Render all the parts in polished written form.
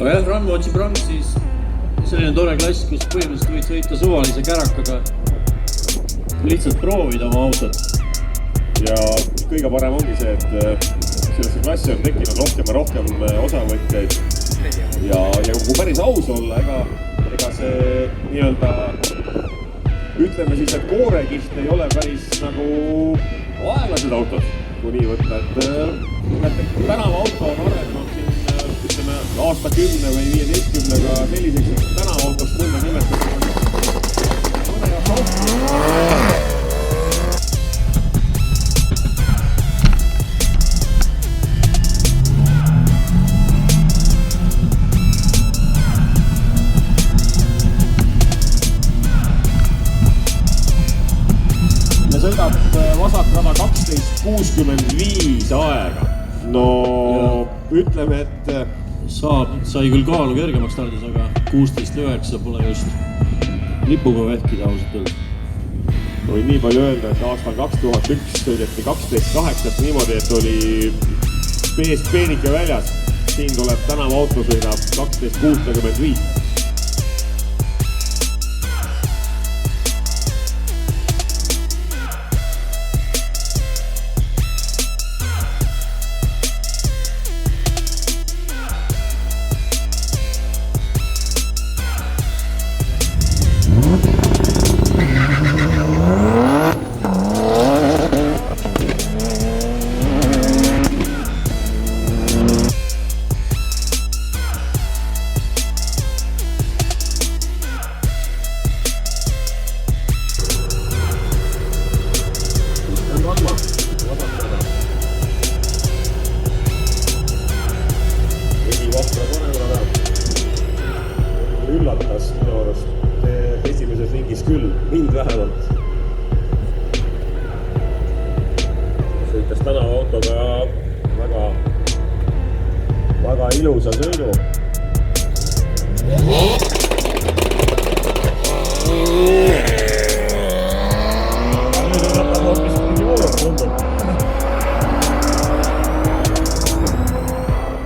aga jah, Runwatchi Bronx siis selline tore klass, kus põhimõtteliselt võid sõita suvalise kärakaga, lihtsalt proovida oma autot. Ja kõige parem ongi see, et sellesse klassi on tekkinud rohkem osavõtjaid. Ja kui päris aus olla, ega see nii-öelda, ütleme siis, et koorekiht ei ole päris nagu aeglased autod, kui nii võtta. Tänava auto on arenenud siin, ütleme, aasta 10 või 15-ga selliseks tänava autost võime nimetada. Mõne jaoks auto. Sõidab vasakrada 12.65 aega. No ütleme, et sai küll kaalu kergemaks tardis, aga 16.9 pole just lipuga vehkida ausalt öeldes. Võin nii palju öelda, et aastal 2001 sõideti 12.8 niimoodi, et oli B-st peenike väljas. Siin tuleb tänava auto sõidab 12.65. Üllatas minu arust esimeses ringis küll, mind vähemalt. Sõitas tänava autoga väga ilusa sõidu. Nüüd on võtab hoopis mingi juurde tundub.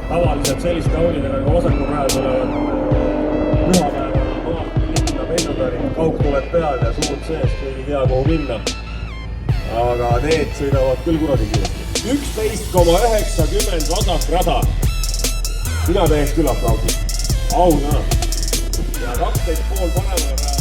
Tavaliselt selliste aunidega nagu vasakul rajal tulevad pühapäevana linna Pennutari, kauk tuleb peal ja suud sees, kui ei tea kuhu minna. Aga need sõidavad küll kuradi kiiresti. 11,90 vasakrada. Mina teeks küll aplaudi. Au täna. Ja 12,5 paremale